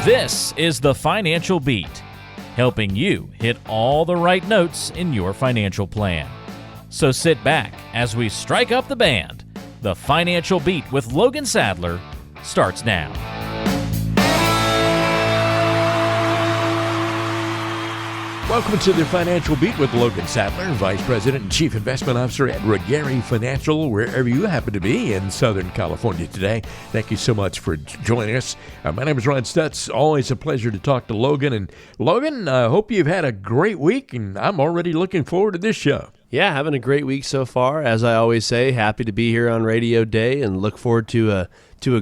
This is the Financial Beat, helping you hit all the right notes in your financial plan. So sit back as we strike up the band. The Financial Beat with Logan Sadler starts now. Welcome to the Financial Beat with Logan Sadler, Vice President and Chief Investment Officer at Regari Financial, wherever you happen to be in Southern California today. Thank you so much for joining us. My name is Ron Stutz. Always a pleasure to talk to Logan. And Logan, I hope you've had a great week, and I'm already looking forward to this show. Yeah, having a great week so far. As I always say, happy to be here on Radio Day and look forward to a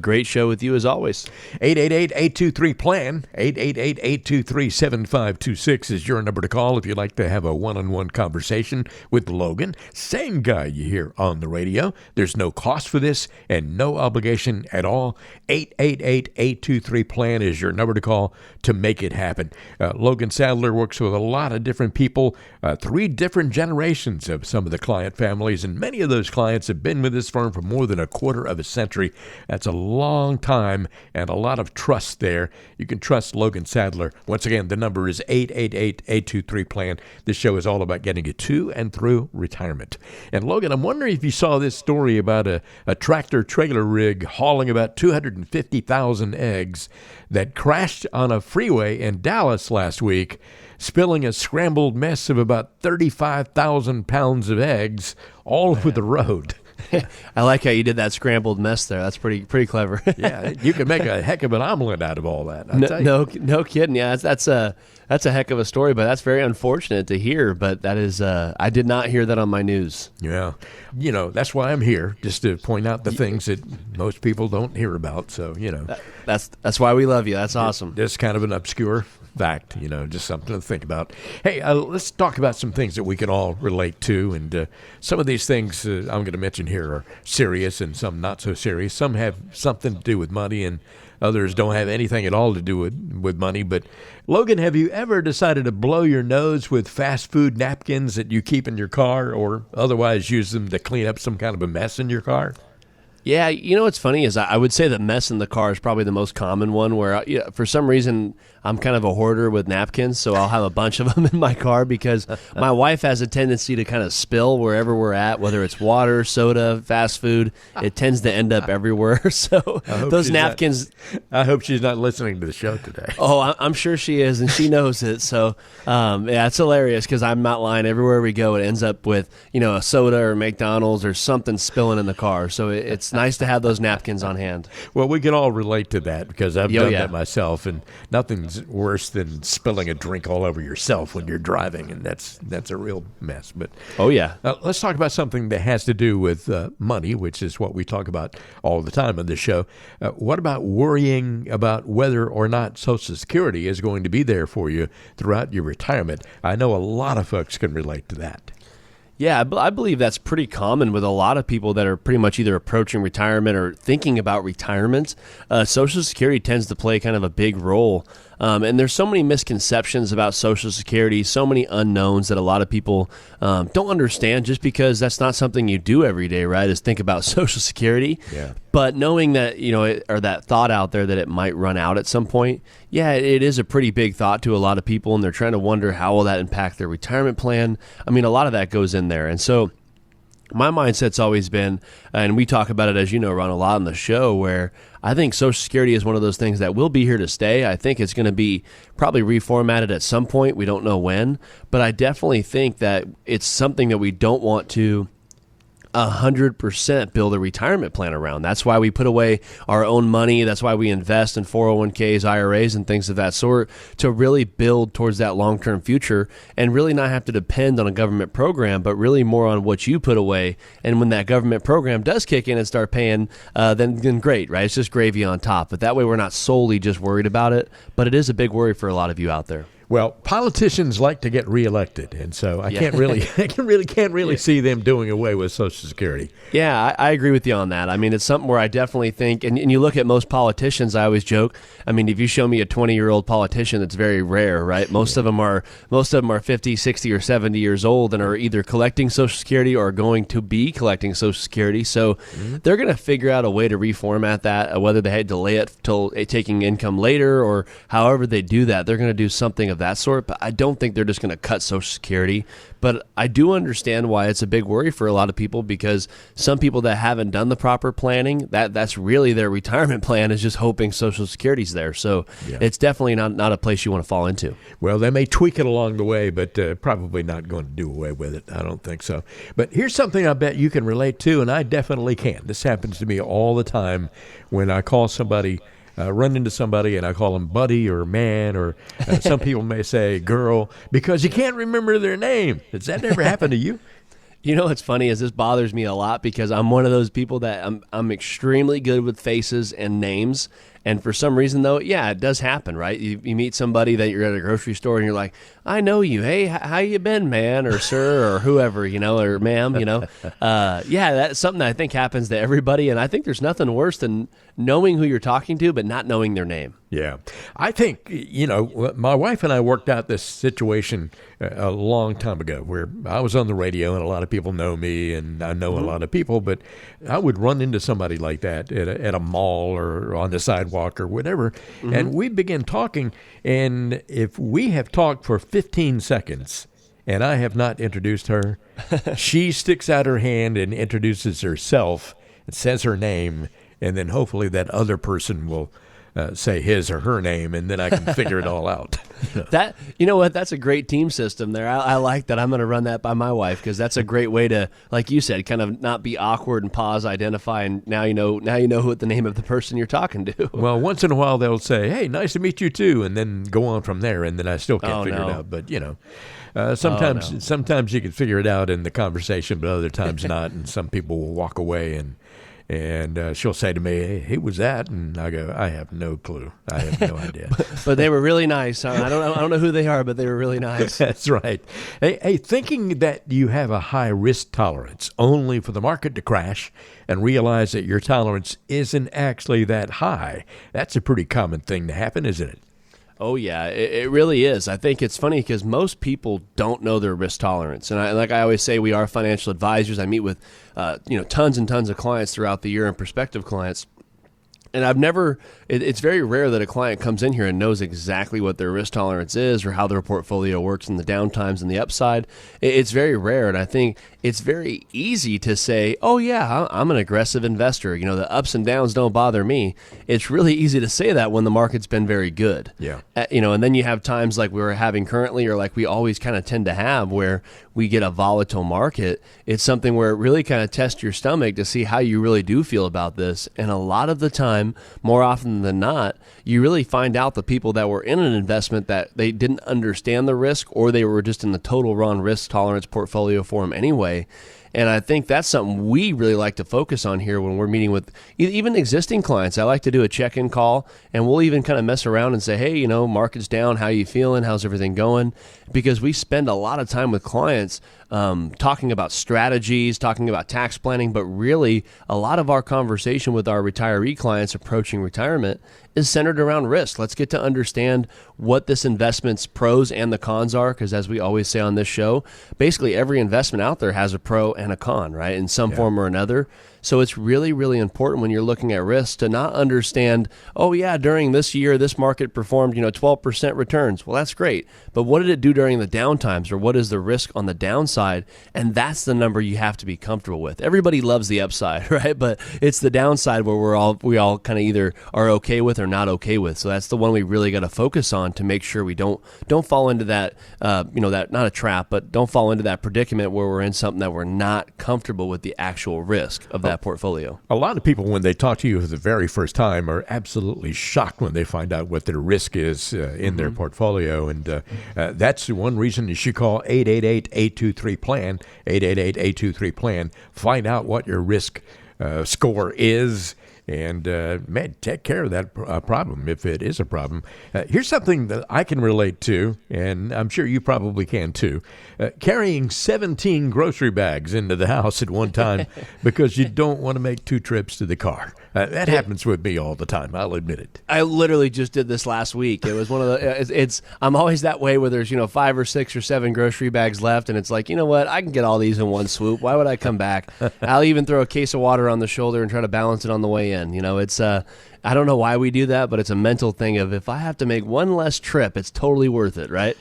great show with you as always. 888-823-PLAN, 888-823-7526 is your number to call if you'd like to have a one-on-one conversation with Logan. Same guy you hear on the radio. There's no cost for this and no obligation at all. 888-823-PLAN is your number to call to make it happen. Logan Sadler works with a lot of different people, 3 different generations of some of the client families, and many of those clients have been with this firm for more than a quarter of a century. That's a long time and a lot of trust there. You can trust Logan Sadler. Once again, the number is 888-823-PLAN. This show is all about getting you to and through retirement. And Logan, I'm wondering if you saw this story about a tractor-trailer rig hauling about 250,000 eggs that crashed on a freeway in Dallas last week, spilling a scrambled mess of about 35,000 pounds of eggs all over the road. I like how you did that scrambled mess there. That's pretty clever. Yeah, you can make a heck of an omelet out of all that. No kidding. Yeah, that's a heck of a story, but that's very unfortunate to hear. But that is, I did not hear that on my news. Yeah, that's why I'm here, just to point out the things that most people don't hear about. So that's why we love you. That's awesome. It's kind of an obscure fact, just something to think about. Hey, let's talk about some things that we can all relate to, and some of these things I'm going to mention here are serious and some not so serious. Some have something to do with money, and others don't have anything at all to do with money. But Logan, have you ever decided to blow your nose with fast food napkins that you keep in your car, or otherwise use them to clean up some kind of a mess in your car? Yeah, what's funny is I would say that mess in the car is probably the most common one where for some reason I'm kind of a hoarder with napkins, so I'll have a bunch of them in my car because my wife has a tendency to kind of spill wherever we're at, whether it's water, soda, fast food. It tends to end up everywhere. So those napkins... I hope she's not listening to the show today. Oh, I'm sure she is, and she knows it. So, yeah, it's hilarious because I'm not lying. Everywhere we go, it ends up with, a soda or McDonald's or something spilling in the car. So it's nice to have those napkins on hand. Well, we can all relate to that because I've done that myself, and nothing's worse than spilling a drink all over yourself when you're driving, and that's a real mess. But let's talk about something that has to do with money, which is what we talk about all the time on this show. What about worrying about whether or not Social Security is going to be there for you throughout your retirement? I know a lot of folks can relate to that. Yeah, I believe that's pretty common with a lot of people that are pretty much either approaching retirement or thinking about retirement. Social Security tends to play kind of a big role. And there's so many misconceptions about Social Security, so many unknowns that a lot of people don't understand just because that's not something you do every day, right, is think about Social Security. Yeah. But knowing that, or that thought out there that it might run out at some point, yeah, it is a pretty big thought to a lot of people, and they're trying to wonder how will that impact their retirement plan. I mean, a lot of that goes in there. And so my mindset's always been, and we talk about it, as you know, Ron, a lot on the show, where I think Social Security is one of those things that will be here to stay. I think it's going to be probably reformatted at some point. We don't know when, but I definitely think that it's something that we don't want to 100% build a retirement plan around. That's why we put away our own money. That's why we invest in 401ks, IRAs, and things of that sort to really build towards that long-term future and really not have to depend on a government program, but really more on what you put away. And when that government program does kick in and start paying, then great, right? It's just gravy on top. But that way we're not solely just worried about it, but it is a big worry for a lot of you out there. Well, politicians like to get reelected, and so I can't really see them doing away with Social Security. Yeah, I agree with you on that. I mean, it's something where I definitely think, and you look at most politicians, I always joke, I mean, if you show me a 20-year-old politician, it's very rare, right? Most of them are 50, 60, or 70 years old and are either collecting Social Security or going to be collecting Social Security. So they're going to figure out a way to reformat that, whether they had to delay it till taking income later or however they do that. They're going to do something of that sort, but I don't think they're just going to cut Social Security. But I do understand why it's a big worry for a lot of people, because some people that haven't done the proper planning, that's really their retirement plan, is just hoping Social Security's there. So it's definitely not a place you want to fall into. Well, they may tweak it along the way, but probably not going to do away with it. I don't think so. But here's something I bet you can relate to, and I definitely can. This happens to me all the time when I call somebody, run into somebody, and I call them buddy or man, or some people may say girl, because you can't remember their name. Does that ever happen to you? You know what's funny is this bothers me a lot, because I'm one of those people that I'm extremely good with faces and names. And for some reason, though, yeah, it does happen, right? You meet somebody that you're at a grocery store and you're like, I know you. Hey, how you been, man, or sir, or whoever, or ma'am, Yeah, that's something that I think happens to everybody. And I think there's nothing worse than knowing who you're talking to but not knowing their name. Yeah. I think, my wife and I worked out this situation a long time ago where I was on the radio and a lot of people know me and I know a lot of people, but I would run into somebody like that at a mall or on the sidewalk or whatever, and we begin talking, and if we have talked for 15 seconds and I have not introduced her, she sticks out her hand and introduces herself and says her name, and then hopefully that other person will say his or her name, and then I can figure it all out. That, you know what? That's a great team system there. I like that. I'm going to run that by my wife, because that's a great way to, like you said, kind of not be awkward and pause, identify, and now you know what the name of the person you're talking to. Well, once in a while they'll say, "Hey, nice to meet you too," and then go on from there, and then I still can't figure it out. But sometimes you can figure it out in the conversation, but other times not. And some people will walk away and she'll say to me, "Hey, who was that?" And I go, "I have no clue. I have no idea." But they were really nice. I don't know who they are, but they were really nice. That's right. Hey, thinking that you have a high risk tolerance only for the market to crash and realize that your tolerance isn't actually that high, that's a pretty common thing to happen, isn't it? Oh, yeah, it really is. I think it's funny because most people don't know their risk tolerance. And like I always say, we are financial advisors. I meet with tons and tons of clients throughout the year and prospective clients. And it's very rare that a client comes in here and knows exactly what their risk tolerance is or how their portfolio works in the downtimes and the upside. It's very rare. And I think it's very easy to say, oh, yeah, I'm an aggressive investor. The ups and downs don't bother me. It's really easy to say that when the market's been very good. Yeah. And then you have times like we're having currently, or like we always kind of tend to have, where we get a volatile market. It's something where it really kind of tests your stomach to see how you really do feel about this. And a lot of the time, more often than not, you really find out the people that were in an investment that they didn't understand the risk, or they were just in the total wrong risk tolerance portfolio for them anyway. And I think that's something we really like to focus on here when we're meeting with even existing clients. I like to do a check-in call, and we'll even kind of mess around and say, hey, market's down. How you feeling? How's everything going? Because we spend a lot of time with clients talking about strategies, talking about tax planning, but really a lot of our conversation with our retiree clients approaching retirement is centered around risk. Let's get to understand what this investment's pros and the cons are, because as we always say on this show, basically every investment out there has a pro and a con, right, in some form or another. So it's really, really important when you're looking at risk to not understand, oh, yeah, during this year, this market performed, 12% returns. Well, that's great. But what did it do during the downtimes, or what is the risk on the downside? And that's the number you have to be comfortable with. Everybody loves the upside, right? But it's the downside where we all kind of either are okay with or not okay with. So that's the one we really got to focus on to make sure we don't fall into that, that, not a trap, but don't fall into that predicament where we're in something that we're not comfortable with the actual risk of that portfolio. A lot of people, when they talk to you for the very first time, are absolutely shocked when they find out what their risk is in their portfolio. And that's one reason you should call 888-823-PLAN, 888-823-PLAN. Find out what your risk score is, and man, take care of that problem if it is a problem. Here's something that I can relate to, and I'm sure you probably can too. Carrying 17 grocery bags into the house at one time because you don't want to make 2 trips to the car. That happens with me all the time. I'll admit it. I literally just did this last week. It was one of the. I'm always that way where there's 5 or 6 or 7 grocery bags left, and it's like, you know what? I can get all these in one swoop. Why would I come back? I'll even throw a case of water on the shoulder and try to balance it on the way in. It's I don't know why we do that, but it's a mental thing of if I have to make one less trip, it's totally worth it, right?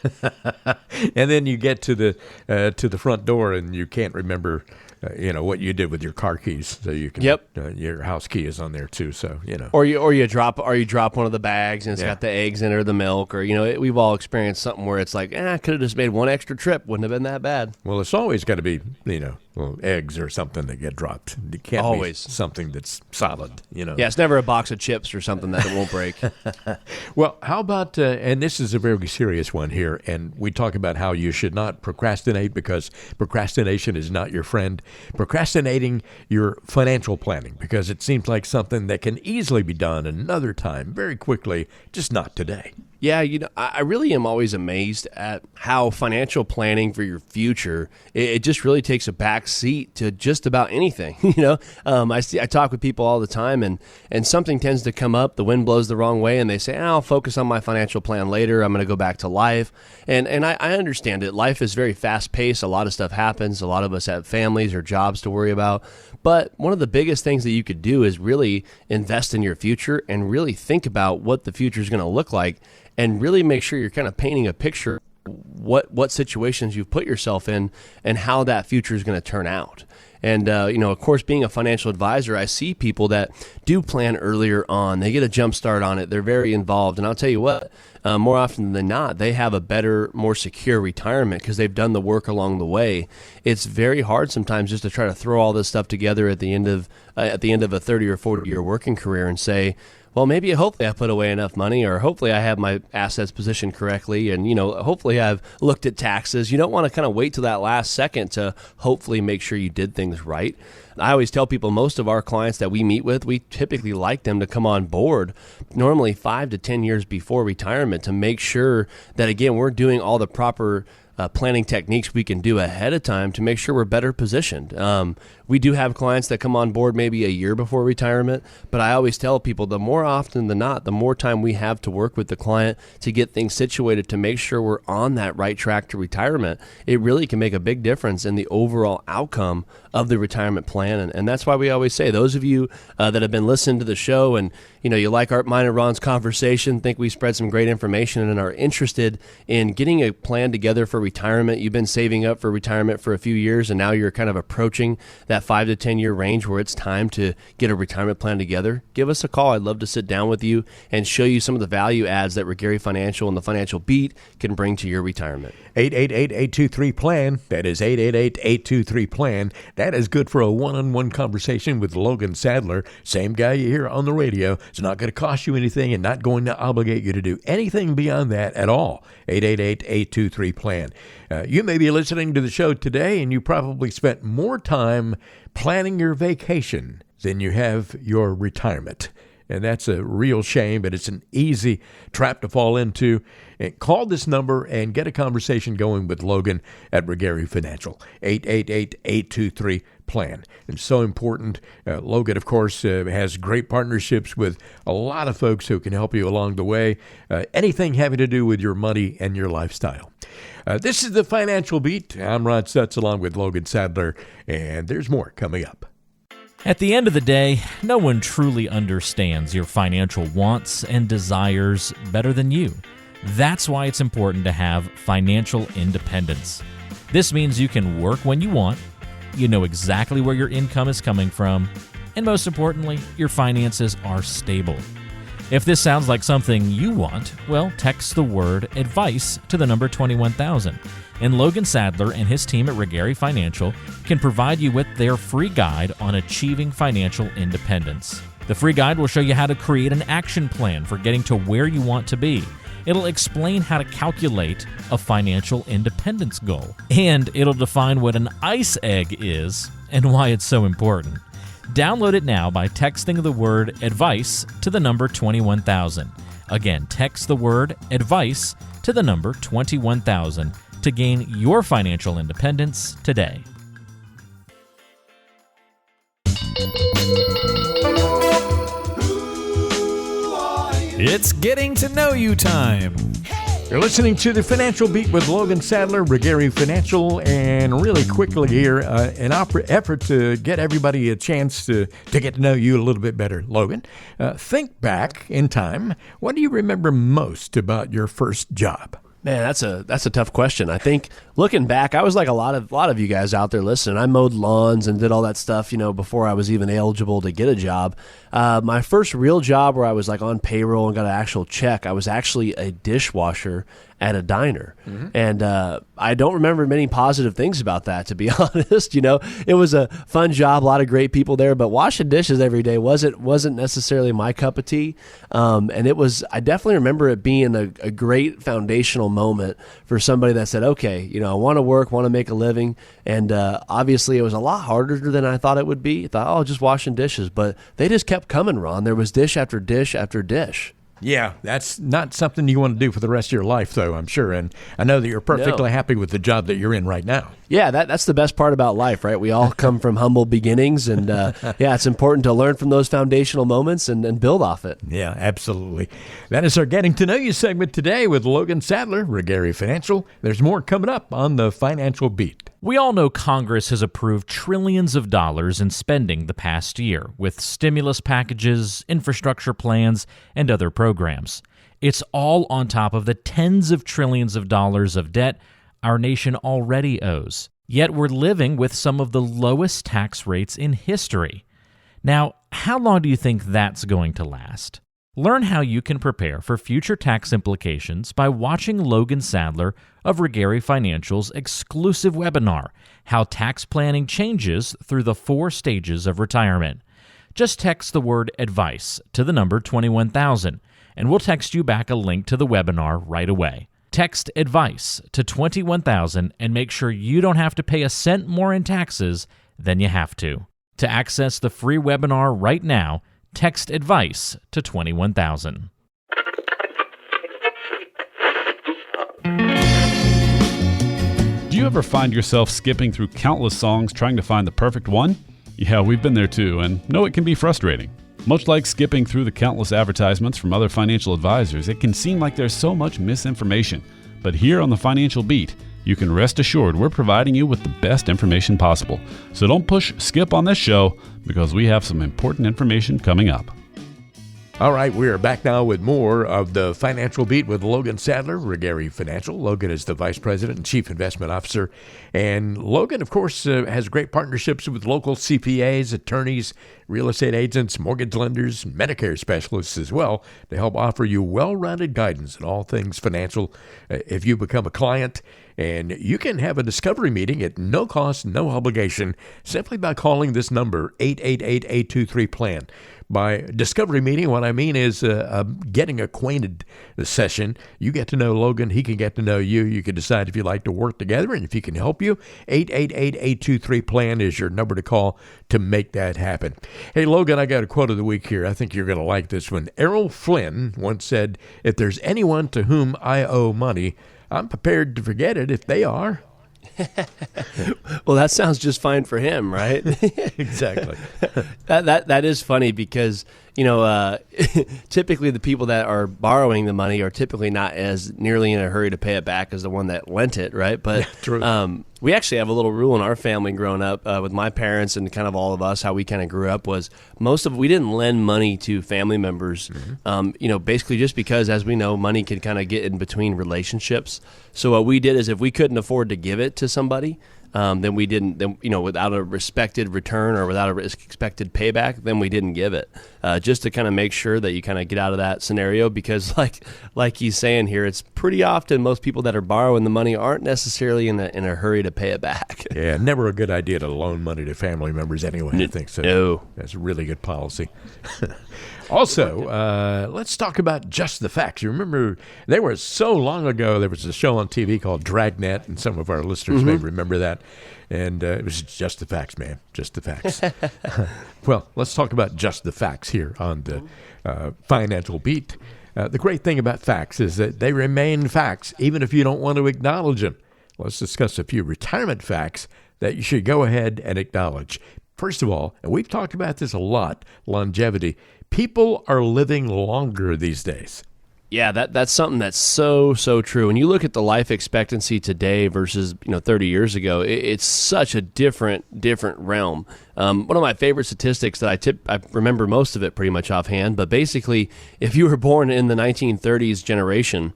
And then you get to the front door and you can't remember what you did with your car keys, so you can. Yep. Your house key is on there too, so Or you drop one of the bags and it's got the eggs in it or the milk, or we've all experienced something where it's like, I could have just made one extra trip, wouldn't have been that bad. Well, it's always got to be eggs or something that get dropped. It can't always be something that's solid. Yeah, it's never a box of chips or something that it won't break. Well, how about and this is a very serious one here, and we talk about how you should not procrastinate because procrastination is not your friend. Procrastinating your financial planning because it seems like something that can easily be done another time very quickly, just not today. Yeah, I really am always amazed at how financial planning for your future, it just really takes a back seat to just about anything. I talk with people all the time, and something tends to come up, the wind blows the wrong way, and they say, I'll focus on my financial plan later, I'm going to go back to life. And I understand it. Life is very fast-paced. A lot of stuff happens. A lot of us have families or jobs to worry about. But one of the biggest things that you could do is really invest in your future and really think about what the future is going to look like, and really make sure you're kind of painting a picture what situations you've put yourself in and how that future is going to turn out. And, of course, being a financial advisor, I see people that do plan earlier on. They get a jump start on it. They're very involved. And I'll tell you what, more often than not, they have a better, more secure retirement because they've done the work along the way. It's very hard sometimes just to try to throw all this stuff together at the end of a 30 or 40-year working career and say, well, hopefully I put away enough money, or hopefully I have my assets positioned correctly, and hopefully I've looked at taxes. You don't want to kind of wait till that last second to hopefully make sure you did things right. I always tell people most of our clients that we meet with, we typically like them to come on board normally 5 to 10 years before retirement to make sure that, again, we're doing all the proper planning techniques we can do ahead of time to make sure we're better positioned. We do have clients that come on board maybe a year before retirement, but I always tell people the more often than not, the more time we have to work with the client to get things situated to make sure we're on that right track to retirement, it really can make a big difference in the overall outcome of the retirement plan. And that's why we always say, those of you that have been listening to the show and you like mine and Ron's conversation, think we spread some great information and are interested in getting a plan together for retirement. You've been saving up for retirement for a few years, and now you're kind of approaching that 5 to 10 year range where it's time to get a retirement plan together. Give us a call. I'd love to sit down with you and show you some of the value adds that Regary Financial and the Financial Beat can bring to your retirement. 888-823-PLAN. That is 888-823-PLAN. That is good for a one-on-one conversation with Logan Sadler, same guy you hear on the radio. It's not going to cost you anything and not going to obligate you to do anything beyond that at all. 888-823-PLAN. You may be listening to the show today, and you probably spent more time planning your vacation than you have your retirement. And that's a real shame, but it's an easy trap to fall into. And call this number and get a conversation going with Logan at Regary Financial, 888-823-PLAN. It's so important. Logan, of course, has great partnerships with a lot of folks who can help you along the way. Anything having to do with your money and your lifestyle. This is the Financial Beat. I'm Ron Stutz along with Logan Sadler, and there's more coming up. At the end of the day, no one truly understands your financial wants and desires better than you. That's why it's important to have financial independence. This means you can work when you want, you know exactly where your income is coming from, and most importantly, your finances are stable. If this sounds like something you want, well, text the word advice to the number 21000. And Logan Sadler and his team at Regary Financial can provide you with their free guide on achieving financial independence. The free guide will show you how to create an action plan for getting to where you want to be. It'll explain how to calculate a financial independence goal. And it'll define what an ice egg is and why it's so important. Download it now by texting the word advice to the number 21,000. Again, text the word advice to the number 21,000 to gain your financial independence today. It's getting to know you time. You're listening to the Financial Beat with Logan Sadler, Regary Financial, and really quickly here, an effort to get everybody a chance to get to know you a little bit better. Logan, think back in time. What do you remember most about your first job? Man, that's a tough question. I think looking back, I was like a lot of you guys out there listening. I mowed lawns and did all that stuff, before I was even eligible to get a job. My first real job where I was like on payroll and got an actual check, I was actually a dishwasher at a diner. Mm-hmm. And I don't remember many positive things about that, to be honest. It was a fun job, a lot of great people there, but washing dishes every day wasn't necessarily my cup of tea. And I definitely remember it being a great foundational moment for somebody that said, okay, I want to work, want to make a living. And obviously it was a lot harder than I thought it would be. I thought, just washing dishes, but they just kept coming, Ron. There was dish after dish after dish. Yeah, that's not something you want to do for the rest of your life, though, I'm sure. And I know that you're perfectly happy with the job that you're in right now. Yeah, that's the best part about life, right? We all come from humble beginnings, and it's important to learn from those foundational moments and build off it. Yeah, absolutely. That is our Getting to Know You segment today with Logan Sadler, Regary Financial. There's more coming up on the Financial Beat. We all know Congress has approved trillions of dollars in spending the past year with stimulus packages, infrastructure plans, and other programs. It's all on top of the tens of trillions of dollars of debt our nation already owes. Yet we're living with some of the lowest tax rates in history. Now, how long do you think that's going to last? Learn how you can prepare for future tax implications by watching Logan Sadler of Regary Financial's exclusive webinar, How Tax Planning Changes Through the 4 Stages of Retirement. Just text the word advice to the number 21,000, and we'll text you back a link to the webinar right away. Text advice to 21,000 and make sure you don't have to pay a cent more in taxes than you have to. To access the free webinar right now, text advice to 21,000. Do you ever find yourself skipping through countless songs trying to find the perfect one? Yeah, we've been there too, and know it can be frustrating. Much like skipping through the countless advertisements from other financial advisors, it can seem like there's so much misinformation. But here on the Financial Beat, you can rest assured we're providing you with the best information possible. So don't push skip on this show, because we have some important information coming up. All right, we are back now with more of the Financial Beat with Logan Sadler, Regary Financial. Logan is the Vice President and Chief Investment Officer. And Logan, of course, has great partnerships with local CPAs, attorneys, real estate agents, mortgage lenders, Medicare specialists as well to help offer you well-rounded guidance in all things financial. If you become a client, and you can have a discovery meeting at no cost, no obligation, simply by calling this number, 888-823-PLAN. By discovery meeting, what I mean is a getting acquainted session. You get to know Logan, he can get to know you. You can decide if you like to work together and if he can help you. 888-823-PLAN is your number to call to make that happen. Hey, Logan, I got a quote of the week here. I think you're going to like this one. Errol Flynn once said, "If there's anyone to whom I owe money, I'm prepared to forget it if they are." Well, that sounds just fine for him, right? Exactly. That is funny because, typically the people that are borrowing the money are typically not as nearly in a hurry to pay it back as the one that lent it, right? But True. We actually have a little rule in our family growing up with my parents and kind of all of us, how we kind of grew up was we didn't lend money to family members, basically just because, as we know, money can kind of get in between relationships. So what we did is if we couldn't afford to give it to somebody, then we didn't, without a respected return or without a expected payback, then we didn't give it, just to kind of make sure that you kind of get out of that scenario, because like he's saying here, it's pretty often most people that are borrowing the money aren't necessarily in a hurry to pay it back. Yeah, never a good idea to loan money to family members anyway, I think so. No. That's a really good policy. Also, let's talk about Just the Facts. You remember, they were so long ago, there was a show on TV called Dragnet, and some of our listeners may remember that. And it was Just the Facts, man. Just the Facts. Well, let's talk about Just the Facts here on the Financial Beat. The great thing about facts is that they remain facts, even if you don't want to acknowledge them. Let's discuss a few retirement facts that you should go ahead and acknowledge. First of all, and we've talked about this a lot, longevity. People are living longer these days. Yeah, that's something that's so true. When you look at the life expectancy today versus 30 years ago, it's such a different realm. One of my favorite statistics that I remember most of it pretty much offhand, but basically, if you were born in the 1930s generation,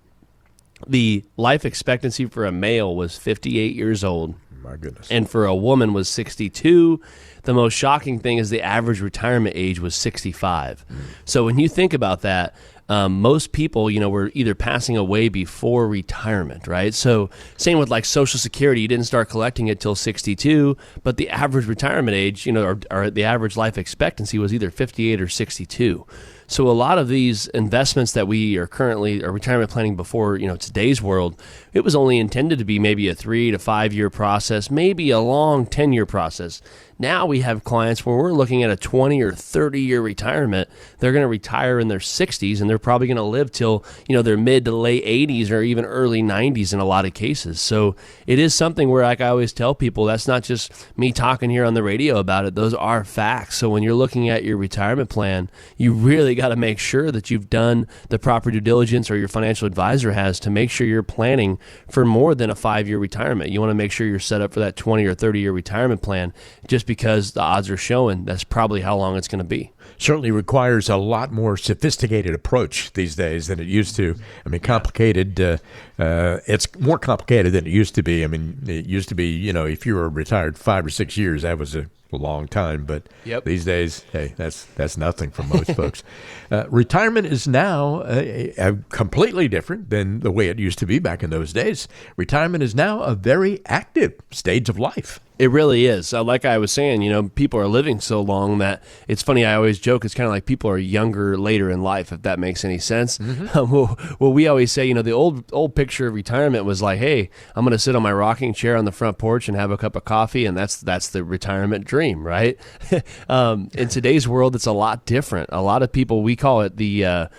the life expectancy for a male was 58 years old. My goodness. And for a woman was 62. The most shocking thing is the average retirement age was 65. So when you think about that, most people, were either passing away before retirement, right? So same with like Social Security, you didn't start collecting it till 62, but the average retirement age, or the average life expectancy was either 58 or 62. So a lot of these investments that we are currently retirement planning before, today's world, it was only intended to be maybe a 3 to 5 year process, maybe a long 10-year process. Now we have clients where we're looking at a 20 or 30-year retirement. They're going to retire in their 60s, and they're probably going to live till, their mid to late 80s or even early 90s in a lot of cases. So it is something where, like I always tell people, that's not just me talking here on the radio about it. Those are facts. So when you're looking at your retirement plan, you really got to make sure that you've done the proper due diligence, or your financial advisor has, to make sure you're planning for more than a 5-year retirement. You want to make sure you're set up for that 20 or 30-year retirement plan, just because the odds are showing that's probably how long it's going to be. Certainly requires a lot more sophisticated approach these days than it used to. I mean, complicated. It's more complicated than it used to be. I mean, it used to be, if you were retired 5 or 6 years, that was a long time. But these days, hey, that's nothing for most folks. Retirement is now completely different than the way it used to be back in those days. Retirement is now a very active stage of life. It really is. Like I was saying, people are living so long that it's funny. I always joke it's kind of like people are younger later in life, if that makes any sense. Well, we always say, the old picture of retirement was like, hey, I'm going to sit on my rocking chair on the front porch and have a cup of coffee, and that's the retirement dream, right? In today's world, it's a lot different. A lot of people, we call it the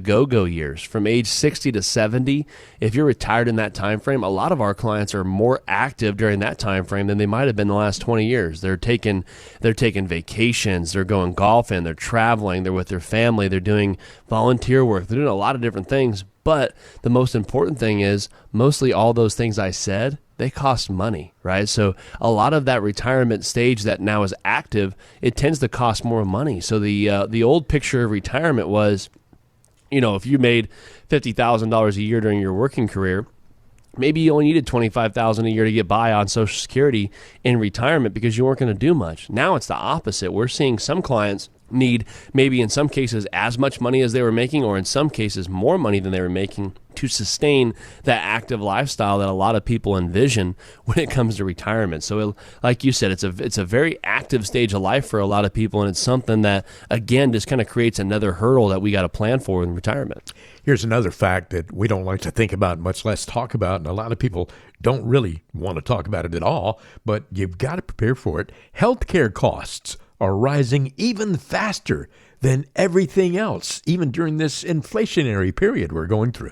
go-go years. From age 60 to 70, if you're retired in that time frame, a lot of our clients are more active during that time frame than they might have been the last 20 years. They're taking vacations, they're going golfing, they're traveling, they're with their family, they're doing volunteer work, they're doing a lot of different things. But the most important thing is, mostly all those things I said, they cost money, right? So a lot of that retirement stage that now is active, it tends to cost more money. So the old picture of retirement was, if you made $50,000 a year during your working career, maybe you only needed $25,000 a year to get by on Social Security in retirement because you weren't going to do much. Now it's the opposite. We're seeing some clients need, maybe in some cases, as much money as they were making, or in some cases more money than they were making, to sustain that active lifestyle that a lot of people envision when it comes to retirement. So like you said, it's a very active stage of life for a lot of people, and it's something that, again, just kind of creates another hurdle that we got to plan for in retirement. Here's another fact that we don't like to think about, much less talk about, and a lot of people don't really want to talk about it at all, but you've got to prepare for it. Healthcare costs are rising even faster than everything else, even during this inflationary period we're going through.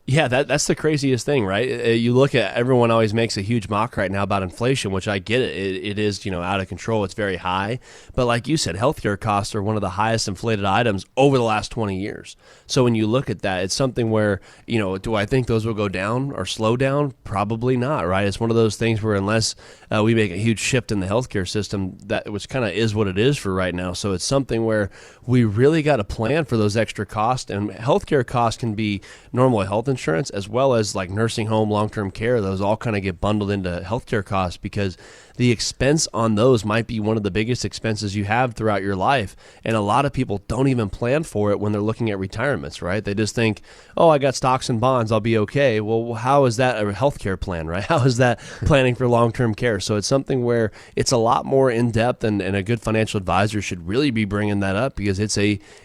Yeah, that's the craziest thing, right? You look at, everyone always makes a huge mock right now about inflation, which I get it. It is, out of control. It's very high. But like you said, healthcare costs are one of the highest inflated items over the last 20 years. So when you look at that, it's something where, do I think those will go down or slow down? Probably not, right? It's one of those things where unless we make a huge shift in the healthcare system, that which kind of is what it is for right now. So it's something where we really got to plan for those extra costs. And healthcare costs can be normal health insurance, as well as like nursing home, long-term care. Those all kind of get bundled into healthcare costs because the expense on those might be one of the biggest expenses you have throughout your life. And a lot of people don't even plan for it when they're looking at retirements, right? They just think, oh, I got stocks and bonds, I'll be okay. Well, how is that a healthcare plan, right? How is that planning for long-term care? So it's something where it's a lot more in-depth, and a good financial advisor should really be bringing that up because it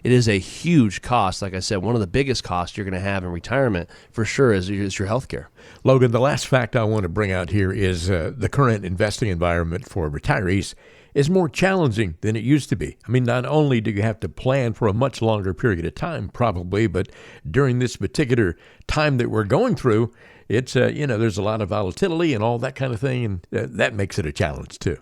is a huge cost. Like I said, one of the biggest costs you're going to have in retirement for sure is your healthcare. Logan, the last fact I want to bring out here is the current investing environment for retirees is more challenging than it used to be. I mean, not only do you have to plan for a much longer period of time, probably, but during this particular time that we're going through, it's, there's a lot of volatility and all that kind of thing, and that makes it a challenge too.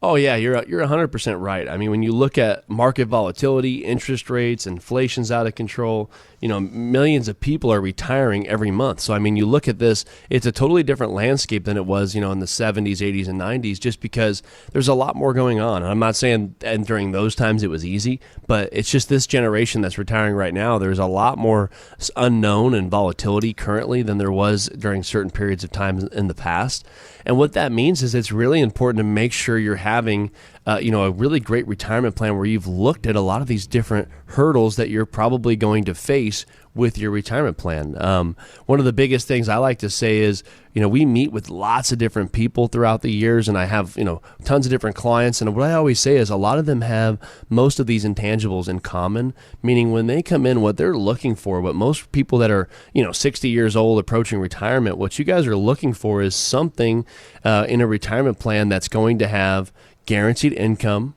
Oh, yeah, you're 100% right. I mean, when you look at market volatility, interest rates, inflation's out of control, millions of people are retiring every month. So, I mean, you look at this, it's a totally different landscape than it was, in the 70s, 80s, and 90s, just because there's a lot more going on. And I'm not saying and during those times it was easy, but it's just this generation that's retiring right now. There's a lot more unknown and volatility currently than there was during certain periods of time in the past. And what that means is it's really important to make sure you're having a really great retirement plan where you've looked at a lot of these different hurdles that you're probably going to face with your retirement plan. One of the biggest things I like to say is, we meet with lots of different people throughout the years, and I have, tons of different clients. And what I always say is a lot of them have most of these intangibles in common, meaning when they come in, what they're looking for, what most people that are, 60 years old approaching retirement, what you guys are looking for is something in a retirement plan that's going to have guaranteed income,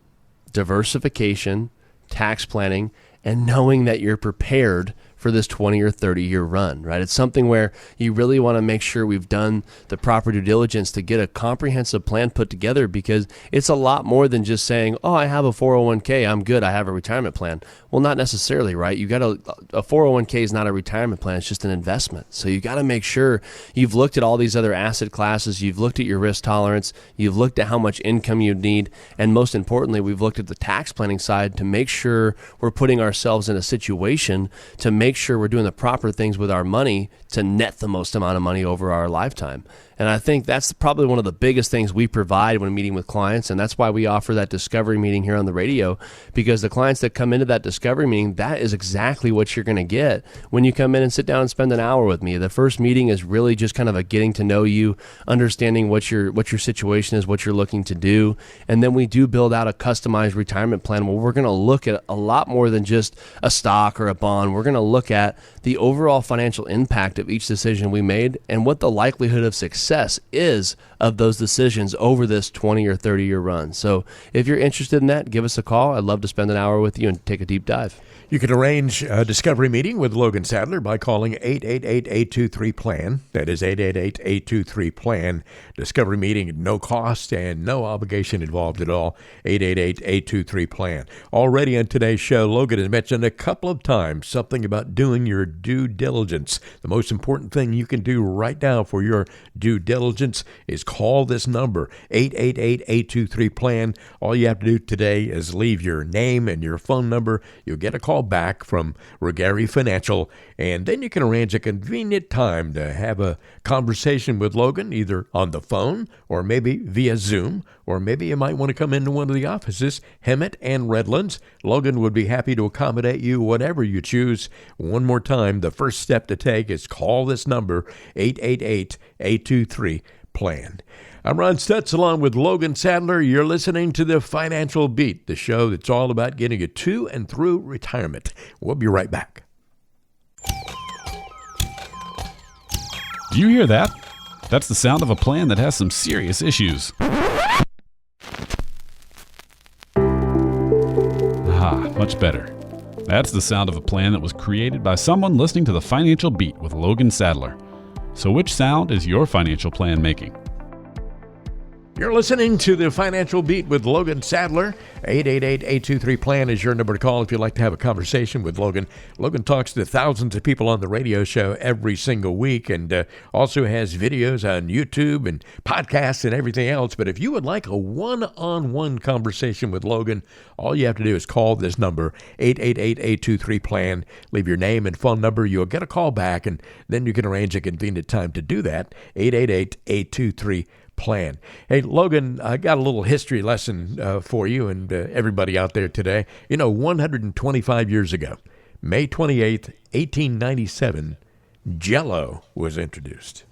diversification, tax planning, and knowing that you're prepared for this 20 or 30-year run, right? It's something where you really want to make sure we've done the proper due diligence to get a comprehensive plan put together, because it's a lot more than just saying, oh, I have a 401k, I'm good, I have a retirement plan. Well, not necessarily, right? You got a 401k is not a retirement plan, it's just an investment. So you got to make sure you've looked at all these other asset classes, you've looked at your risk tolerance, you've looked at how much income you need, and most importantly, we've looked at the tax planning side to make sure we're putting ourselves in a situation to make sure we're doing the proper things with our money to net the most amount of money over our lifetime. And I think that's probably one of the biggest things we provide when meeting with clients. And that's why we offer that discovery meeting here on the radio, because the clients that come into that discovery meeting, that is exactly what you're going to get when you come in and sit down and spend an hour with me. The first meeting is really just kind of a getting to know you, understanding what your situation is, what you're looking to do. And then we do build out a customized retirement plan where we're going to look at a lot more than just a stock or a bond. We're going to look at the overall financial impact of each decision we made and what the likelihood of success is of those decisions over this 20 or 30-year run. So if you're interested in that, give us a call. I'd love to spend an hour with you and take a deep dive. You can arrange a discovery meeting with Logan Sadler by calling 888-823-PLAN. That is 888-823-PLAN. Discovery meeting at no cost and no obligation involved at all. 888-823-PLAN. Already on today's show, Logan has mentioned a couple of times something about doing your due diligence. The most important thing you can do right now for your due diligence is call this number, 888-823-PLAN. All you have to do today is leave your name and your phone number. You'll get a call back from Regari Financial, and then you can arrange a convenient time to have a conversation with Logan, either on the phone or maybe via Zoom, or maybe you might want to come into one of the offices, Hemet and Redlands. Logan would be happy to accommodate you, whatever you choose. One more time, the first step to take is call this number, 888-823-PLAN. I'm Ron Stutz along with Logan Sadler. You're listening to The Financial Beat, the show that's all about getting you to and through retirement. We'll be right back. Do you hear that? That's the sound of a plan that has some serious issues. Much better. That's the sound of a plan that was created by someone listening to The Financial Beat with Logan Sadler. So which sound is your financial plan making? You're listening to the Financial Beat with Logan Sadler. 888-823-PLAN is your number to call if you'd like to have a conversation with Logan. Logan talks to thousands of people on the radio show every single week and also has videos on YouTube and podcasts and everything else. But if you would like a one-on-one conversation with Logan, all you have to do is call this number, 888-823-PLAN. Leave your name and phone number. You'll get a call back, and then you can arrange a convenient time to do that, 888-823-PLAN. Hey, Logan, I got a little history lesson for you and everybody out there today. 125 years ago, May 28th, 1897, Jell-O was introduced.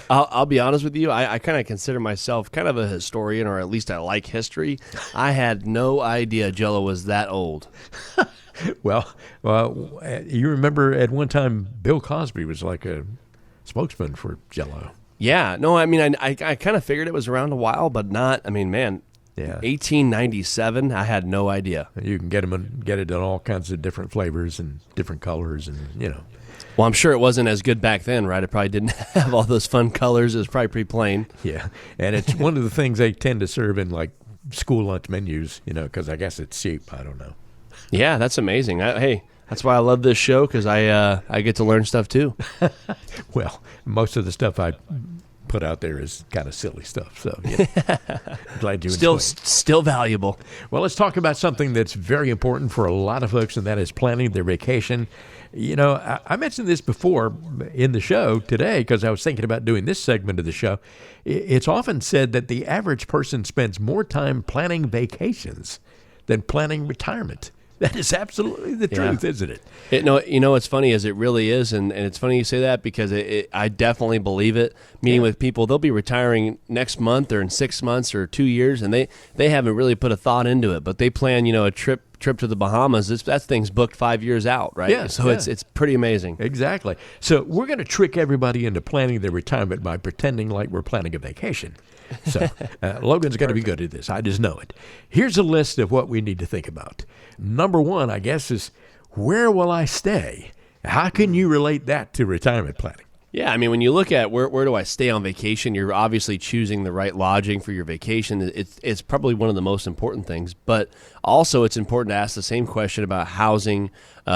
I'll be honest with you. I kind of consider myself kind of a historian, or at least I like history. I had no idea Jell-O was that old. Well, you remember at one time Bill Cosby was like a spokesman for Jell-O. Yeah, no, I mean, I kind of figured it was around a while, but not, I mean, man, Yeah. 1897, I had no idea. You can get it in all kinds of different flavors and different colors and, Well, I'm sure it wasn't as good back then, right? It probably didn't have all those fun colors. It was probably pretty plain. Yeah, and it's one of the things they tend to serve in, like, school lunch menus, because I guess it's cheap. I don't know. Yeah, that's amazing. Hey, that's why I love this show, because I get to learn stuff too. Well, most of the stuff I put out there is kind of silly stuff, so glad you enjoyed it. Still valuable. Well, let's talk about something that's very important for a lot of folks, and that is planning their vacation. I mentioned this before in the show today because I was thinking about doing this segment of the show. It's often said that the average person spends more time planning vacations than planning retirement. That is absolutely the truth, isn't it? What's funny is it really is, and it's funny you say that because I definitely believe it. Meeting with people, they'll be retiring next month or in 6 months or 2 years, and they haven't really put a thought into it, but they plan, a trip to the Bahamas. That thing's booked 5 years out, right? Yeah, so it's pretty amazing. Exactly. So we're going to trick everybody into planning their retirement by pretending like we're planning a vacation. So Logan's going to be good at this. I just know it. Here's a list of what we need to think about. Number one, I guess, is where will I stay? How can you relate that to retirement planning? Yeah, I mean, when you look at where do I stay on vacation, you're obviously choosing the right lodging for your vacation. It's probably one of the most important things, but also it's important to ask the same question about housing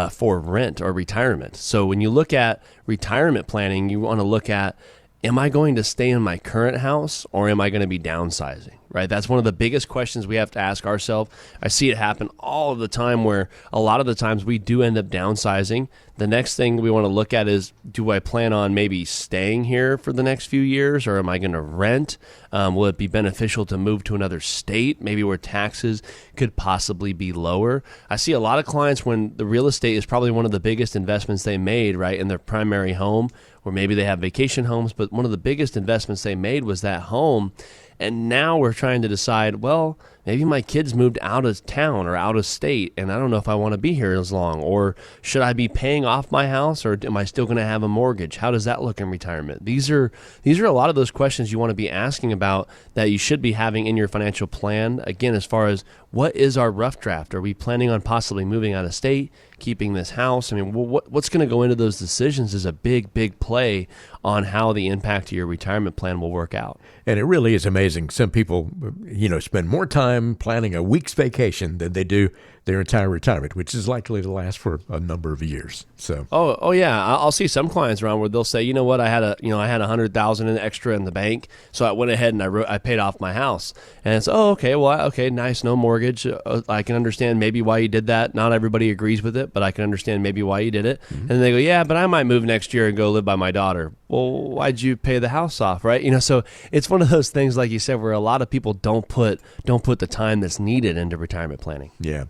for rent or retirement. So when you look at retirement planning, you want to look at, am I going to stay in my current house or am I going to be downsizing? Right? That's one of the biggest questions we have to ask ourselves. I see it happen all of the time where a lot of the times we do end up downsizing. The next thing we want to look at is, do I plan on maybe staying here for the next few years or am I going to rent? Will it be beneficial to move to another state, maybe where taxes could possibly be lower? I see a lot of clients when the real estate is probably one of the biggest investments they made, right, in their primary home, or maybe they have vacation homes, but one of the biggest investments they made was that home. And now we're trying to decide, well, maybe my kids moved out of town or out of state, and I don't know if I want to be here as long. Or should I be paying off my house, or am I still going to have a mortgage? How does that look in retirement? These are a lot of those questions you want to be asking about that you should be having in your financial plan. Again, as far as what is our rough draft? Are we planning on possibly moving out of state, keeping this house? I mean, what's going to go into those decisions is a big, big play on how the impact to your retirement plan will work out. And it really is amazing. Some people, spend more time planning a week's vacation than they do their entire retirement, which is likely to last for a number of years. So, oh yeah, I'll see some clients around where they'll say, you know what, I had $100,000 in extra in the bank, so I went ahead and I paid off my house, and it's okay, nice, no mortgage. I can understand maybe why you did that. Not everybody agrees with it, but I can understand maybe why you did it. Mm-hmm. And they go, yeah, but I might move next year and go live by my daughter. Well, why'd you pay the house off, right? So it's one of those things, like you said, where a lot of people don't put the time that's needed into retirement planning. Yeah.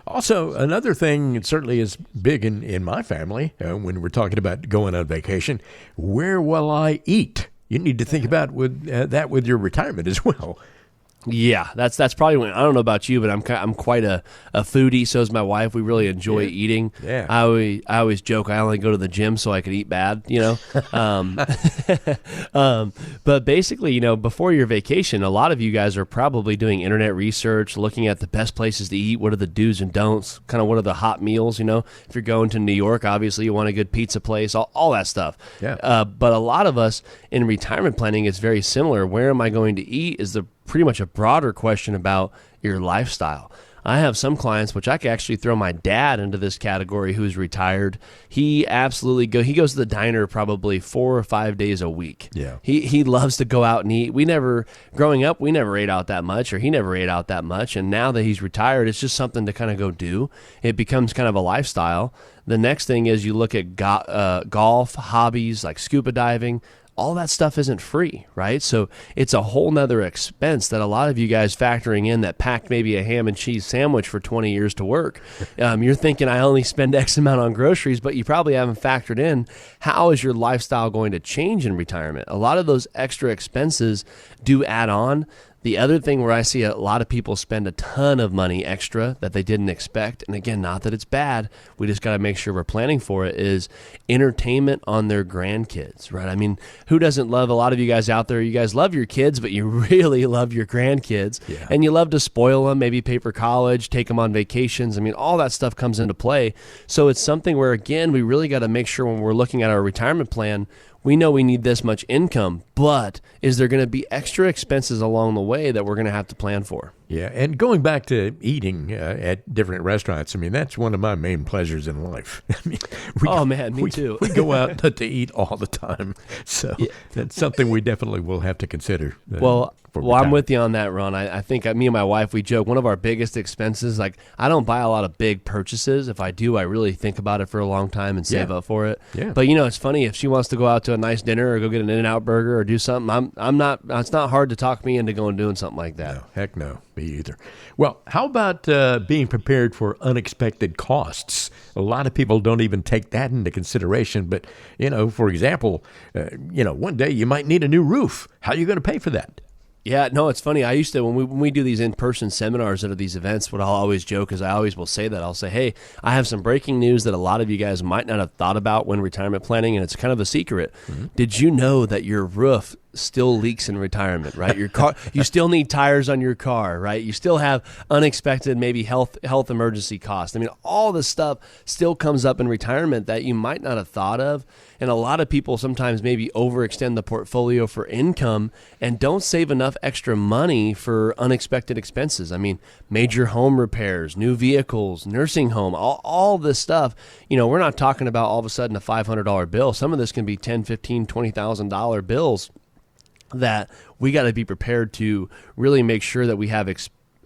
Also, another thing, it certainly is big in my family when we're talking about going on vacation, where will I eat? You need to think about that with your retirement as well. Yeah, that's probably when, I don't know about you, but I'm quite a foodie. So is my wife. We really enjoy eating. Yeah. I always joke I only go to the gym so I can eat bad, but basically, before your vacation, a lot of you guys are probably doing internet research, looking at the best places to eat. What are the do's and don'ts? Kind of what are the hot meals? If you're going to New York, obviously you want a good pizza place, all that stuff. Yeah. But a lot of us in retirement planning, it's very similar. Where am I going to eat is pretty much a broader question about your lifestyle. I have some clients, which I could actually throw my dad into this category, who's retired. He goes to the diner probably 4 or 5 days a week. Yeah. He loves to go out and eat. Growing up, we never ate out that much, or he never ate out that much. And now that he's retired, it's just something to kind of go do. It becomes kind of a lifestyle. The next thing is you look at golf, hobbies like scuba diving. All that stuff isn't free, right? So it's a whole nother expense that a lot of you guys factoring in that packed maybe a ham and cheese sandwich for 20 years to work. You're thinking I only spend X amount on groceries, but you probably haven't factored in how is your lifestyle going to change in retirement. A lot of those extra expenses do add on. The other thing where I see a lot of people spend a ton of money extra that they didn't expect, and again, not that it's bad, we just got to make sure we're planning for it, is entertainment on their grandkids, right? I mean, who doesn't love, a lot of you guys out there, you guys love your kids, but you really love your grandkids, and you love to spoil them, maybe pay for college, take them on vacations. I mean, all that stuff comes into play. So it's something where, again, we really got to make sure when we're looking at our retirement plan, we know we need this much income, but is there going to be extra expenses along the way that we're going to have to plan for? Yeah, and going back to eating at different restaurants, I mean, that's one of my main pleasures in life. I mean, me too. We go out to eat all the time, so that's something we definitely will have to consider. Well, I'm with you on that, Ron. I think me and my wife, we joke, one of our biggest expenses, like I don't buy a lot of big purchases. If I do, I really think about it for a long time and save up for it. Yeah. But it's funny, if she wants to go out to a nice dinner or go get an In-N-Out burger or do something, it's not hard to talk me into going and doing something like that. No, heck no. Me either. Well, how about being prepared for unexpected costs? A lot of people don't even take that into consideration. But, for example, one day you might need a new roof. How are you going to pay for that? Yeah, no, it's funny. I used to, when we do these in-person seminars at these events, what I'll always joke is I always will say that. I'll say, hey, I have some breaking news that a lot of you guys might not have thought about when retirement planning, and it's kind of a secret. Mm-hmm. Did you know that your roof still leaks in retirement, right? Your car, you still need tires on your car, right? You still have unexpected, maybe health emergency costs. I mean, all this stuff still comes up in retirement that you might not have thought of. And a lot of people sometimes maybe overextend the portfolio for income and don't save enough extra money for unexpected expenses. I mean, major home repairs, new vehicles, nursing home, all this stuff. We're not talking about all of a sudden a $500 bill. Some of this can be $10,000, $15,000, $20,000 bills that we got to be prepared to really make sure that we have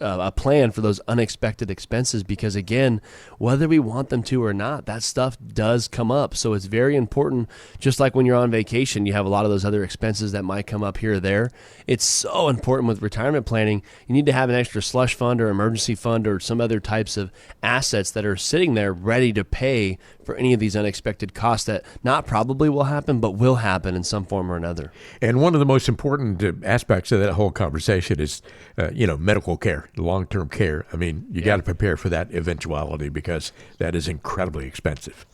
a plan for those unexpected expenses, because again, whether we want them to or not, that stuff does come up. So it's very important. Just like when you're on vacation, you have a lot of those other expenses that might come up here or there. It's so important with retirement planning. You need to have an extra slush fund or emergency fund or some other types of assets that are sitting there ready to pay for any of these unexpected costs that not probably will happen, but will happen in some form or another. And one of the most important aspects of that whole conversation is, medical care, long-term care. I mean, you got to prepare for that eventuality because that is incredibly expensive.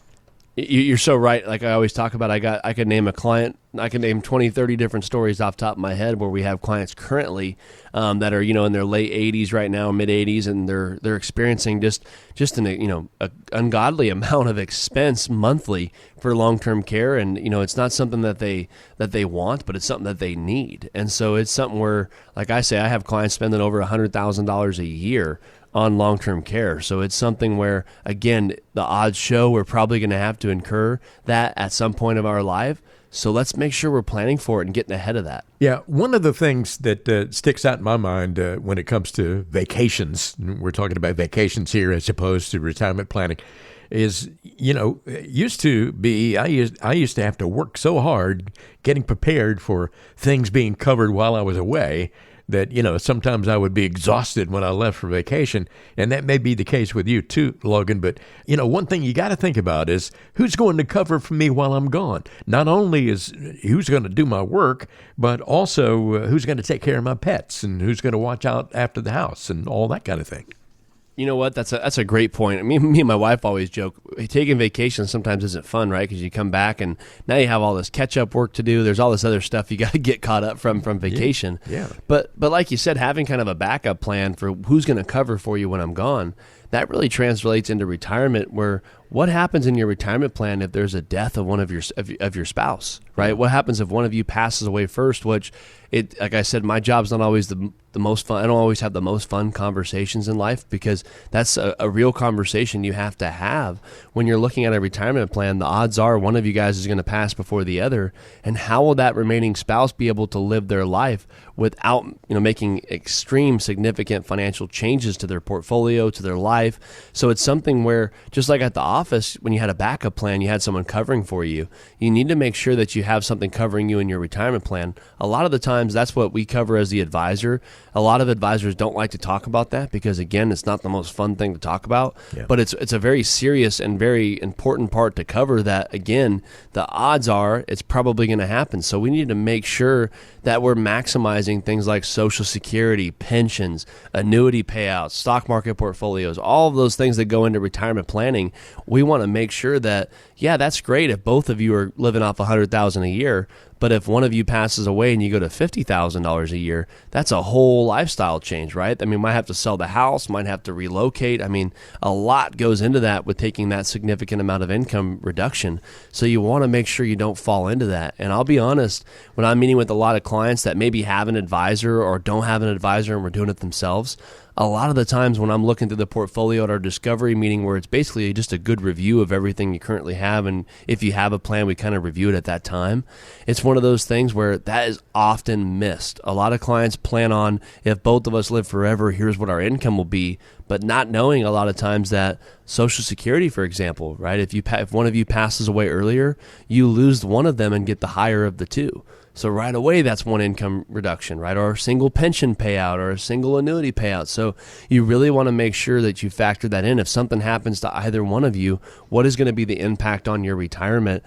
You're so right. Like I always talk about, I could name a client. I can name 20, 30 different stories off the top of my head where we have clients currently that are, in their late 80s right now, mid 80s, and they're experiencing just an ungodly amount of expense monthly for long-term care. And, it's not something that they want, but it's something that they need. And so it's something where, like I say, I have clients spending over $100,000 a year on long-term care. So it's something where, again, the odds show we're probably going to have to incur that at some point of our life. So let's make sure we're planning for it and getting ahead of that. Yeah, one of the things that sticks out in my mind when it comes to vacations, we're talking about vacations here as opposed to retirement planning, is, used to be, I used to have to work so hard getting prepared for things being covered while I was away that, sometimes I would be exhausted when I left for vacation. And that may be the case with you too, Logan. But, one thing you got to think about is who's going to cover for me while I'm gone. Not only is who's going to do my work, but also who's going to take care of my pets and who's going to watch out after the house and all that kind of thing. You know what? That's a great point. Me and my wife always joke, taking vacation sometimes isn't fun, right? Because you come back and now you have all this catch-up work to do. There's all this other stuff you got to get caught up from vacation. Yeah. But like you said, having kind of a backup plan for who's going to cover for you when I'm gone, that really translates into retirement, where what happens in your retirement plan if there's a death of one of your spouse, right? What happens if one of you passes away first, which like I said, my job's not always the most fun. I don't always have the most fun conversations in life, because that's a real conversation you have to have when you're looking at a retirement plan. The odds are one of you guys is going to pass before the other, and how will that remaining spouse be able to live their life without making extreme significant financial changes to their portfolio, to their life? So it's something where, just like at the office, when you had a backup plan, you had someone covering for you. You need to make sure that you have something covering you in your retirement plan. A lot of the times, that's what we cover as the advisor. A lot of advisors don't like to talk about that because, again, it's not the most fun thing to talk about. Yeah. But it's a very serious and very important part to cover that, again, the odds are it's probably going to happen. So we need to make sure that we're maximizing things like Social Security, pensions, annuity payouts, stock market portfolios, all of those things that go into retirement planning. We want to make sure that, yeah, that's great if both of you are living off $100,000 a year, but if one of you passes away and you go to $50,000 a year, that's a whole lifestyle change, right? I mean, might have to sell the house, might have to relocate. I mean, a lot goes into that with taking that significant amount of income reduction. So you want to make sure you don't fall into that. And I'll be honest, when I'm meeting with a lot of clients that maybe have an advisor or don't have an advisor and we're doing it themselves, a lot of the times when I'm looking through the portfolio at our discovery meeting, where it's basically just a good review of everything you currently have, and if you have a plan, we kind of review it at that time. It's one of those things where that is often missed. A lot of clients plan on, if both of us live forever, here's what our income will be, but not knowing a lot of times that Social Security, for example, right? If one of you passes away earlier, you lose one of them and get the higher of the two. So right away, that's one income reduction, right? Or a single pension payout or a single annuity payout. So you really want to make sure that you factor that in. If something happens to either one of you, what is going to be the impact on your retirement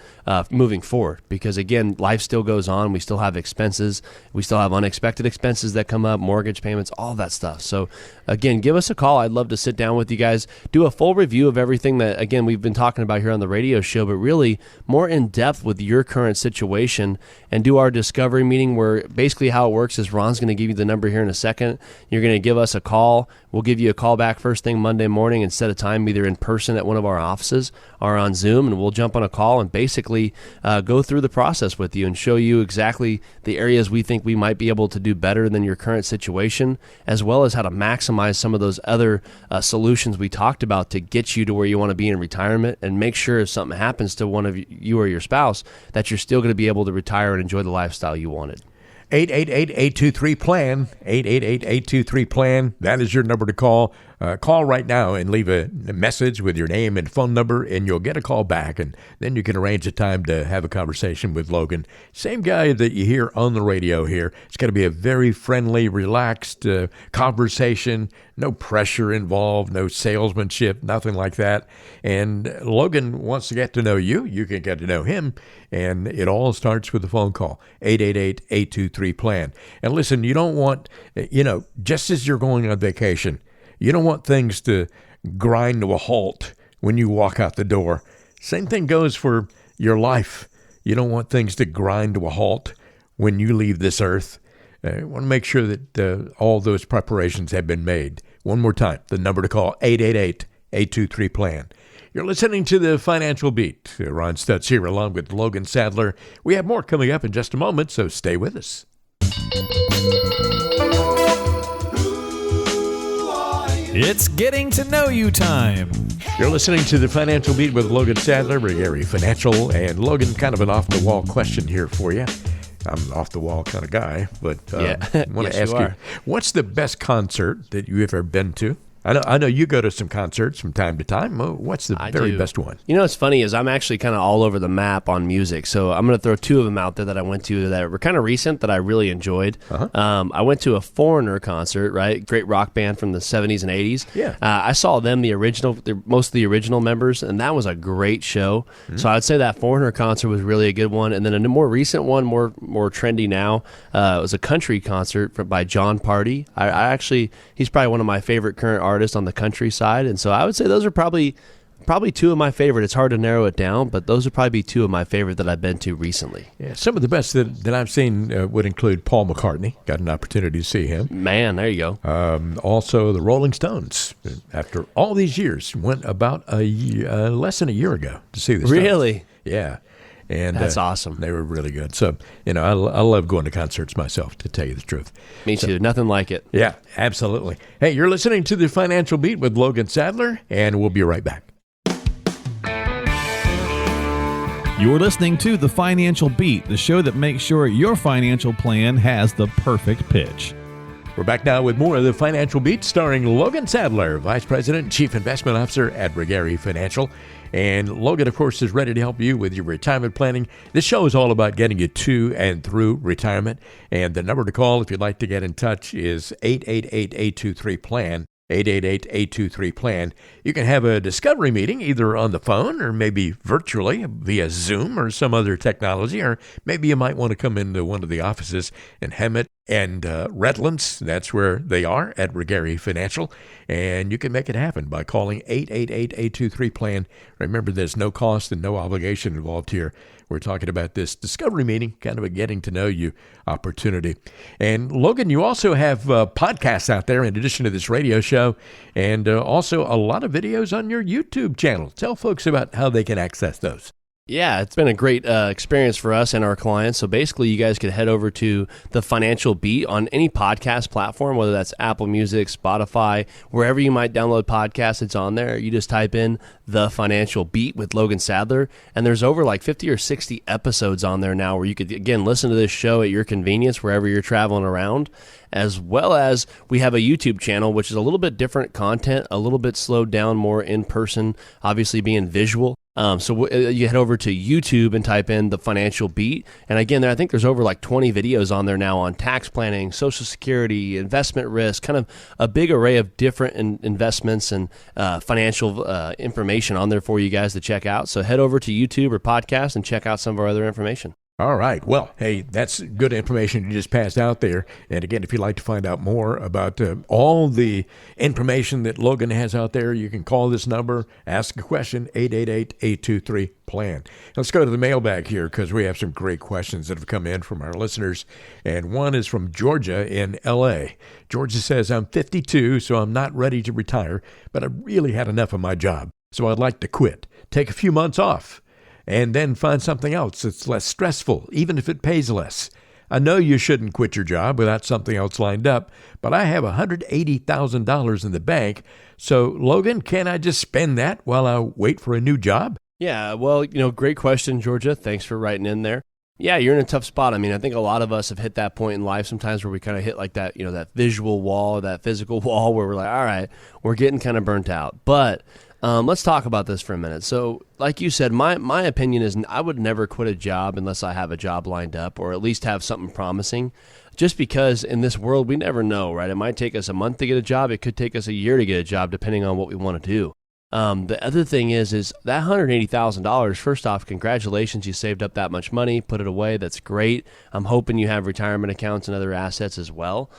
moving forward? Because again, life still goes on. We still have expenses. We still have unexpected expenses that come up, mortgage payments, all that stuff. So again, give us a call. I'd love to sit down with you guys, do a full review of everything that, again, we've been talking about here on the radio show, but really more in depth with your current situation, and do our discovery meeting, where basically how it works is Ron's going to give you the number here in a second. You're going to give us a call. We'll give you a call back first thing Monday morning and set a time either in person at one of our offices or on Zoom, and we'll jump on a call and basically go through the process with you and show you exactly the areas we think we might be able to do better than your current situation, as well as how to maximize some of those other solutions we talked about to get you to where you want to be in retirement, and make sure if something happens to one of you or your spouse, that you're still going to be able to retire and enjoy the lifestyle you wanted. 888-823-PLAN, 888-823-PLAN. That is your number to call. Call right now and leave a message with your name and phone number, and you'll get a call back, and then you can arrange a time to have a conversation with Logan. Same guy that you hear on the radio here. It's going to be a very friendly, relaxed conversation. No pressure involved, no salesmanship, nothing like that. And Logan wants to get to know you. You can get to know him, and it all starts with a phone call, 888-823-PLAN. And listen, you don't want, just as you're going on vacation, you don't want things to grind to a halt when you walk out the door. Same thing goes for your life. You don't want things to grind to a halt when you leave this earth. You want to make sure that all those preparations have been made. One more time, the number to call, 888-823-PLAN. You're listening to the Financial Beat. Ron Stutz here along with Logan Sadler. We have more coming up in just a moment, so stay with us. It's getting to know you time. You're listening to the Financial Beat with Logan Sadler, Gary Financial, and Logan, kind of an off-the-wall question here for you. I'm an off-the-wall kind of guy, but I want to ask you, what's the best concert that you ever been to? I know you go to some concerts from time to time. What's the very best one? You know what's funny is I'm actually kind of all over the map on music. So I'm going to throw two of them out there that I went to that were kind of recent that I really enjoyed. I went to a Foreigner concert, right? Great rock band from the 70s and 80s. Yeah. I saw them, most of the original members, and that was a great show. So I'd say that Foreigner concert was really a good one. And then a more recent one, more trendy now, was a country concert by John Party. He's probably one of my favorite current artist on the countryside, and so I would say those are probably two of my favorite. It's hard to narrow it down, but those would probably be two of my favorite that I've been to recently. Yeah, some of the best that I've seen would include Paul McCartney. Got an opportunity to see him. Man, there you go. Also, the Rolling Stones. After all these years, went about less than a year ago to see the Stones. Really? Yeah. And that's awesome. They were really good. So, I love going to concerts myself, to tell you the truth. Me too. Nothing like it. Yeah, absolutely. Hey, you're listening to The Financial Beat with Logan Sadler, and we'll be right back. You're listening to The Financial Beat, the show that makes sure your financial plan has the perfect pitch. We're back now with more of The Financial Beat, starring Logan Sadler, Vice President and Chief Investment Officer at Regari Financial. And Logan, of course, is ready to help you with your retirement planning. This show is all about getting you to and through retirement. And the number to call if you'd like to get in touch is 888-823-PLAN. 888-823-PLAN. You can have a discovery meeting either on the phone or maybe virtually via Zoom or some other technology, or maybe you might want to come into one of the offices in Hemet and Redlands. That's where they are at Regari Financial, and you can make it happen by calling 888-823-PLAN. Remember, there's no cost and no obligation involved here. We're talking about this discovery meeting, kind of a getting to know you opportunity. And Logan, you also have podcasts out there in addition to this radio show, and also a lot of videos on your YouTube channel. Tell folks about how they can access those. Yeah, it's been a great experience for us and our clients. So basically, you guys could head over to The Financial Beat on any podcast platform, whether that's Apple Music, Spotify, wherever you might download podcasts, it's on there. You just type in The Financial Beat with Logan Sadler, and there's over like 50 or 60 episodes on there now where you could, again, listen to this show at your convenience wherever you're traveling around, as well as we have a YouTube channel, which is a little bit different content, a little bit slowed down, more in person, obviously being visual. So you head over to YouTube and type in The Financial Beat. And again, I think there's over like 20 videos on there now on tax planning, Social Security, investment risk, kind of a big array of different investments and financial information on there for you guys to check out. So head over to YouTube or podcast and check out some of our other information. All right. Well, hey, that's good information you just passed out there. And again, if you'd like to find out more about all the information that Logan has out there, you can call this number, ask a question, 888-823-PLAN. Let's go to the mailbag here because we have some great questions that have come in from our listeners. And one is from Georgia in L.A. Georgia says, I'm 52, so I'm not ready to retire, but I really had enough of my job. So I'd like to quit, take a few months off, and then find something else that's less stressful, even if it pays less. I know you shouldn't quit your job without something else lined up, but I have $180,000 in the bank. So, Logan, can I just spend that while I wait for a new job? Yeah, well, great question, Georgia. Thanks for writing in there. Yeah, you're in a tough spot. I mean, I think a lot of us have hit that point in life sometimes where we kind of hit like that, that visual wall, that physical wall where we're like, all right, we're getting kind of burnt out. But let's talk about this for a minute. So like you said, my opinion is I would never quit a job unless I have a job lined up or at least have something promising, just because in this world, we never know, right? It might take us a month to get a job. It could take us a year to get a job, depending on what we want to do. The other thing is that $180,000, first off, congratulations, you saved up that much money, put it away. That's great. I'm hoping you have retirement accounts and other assets as well.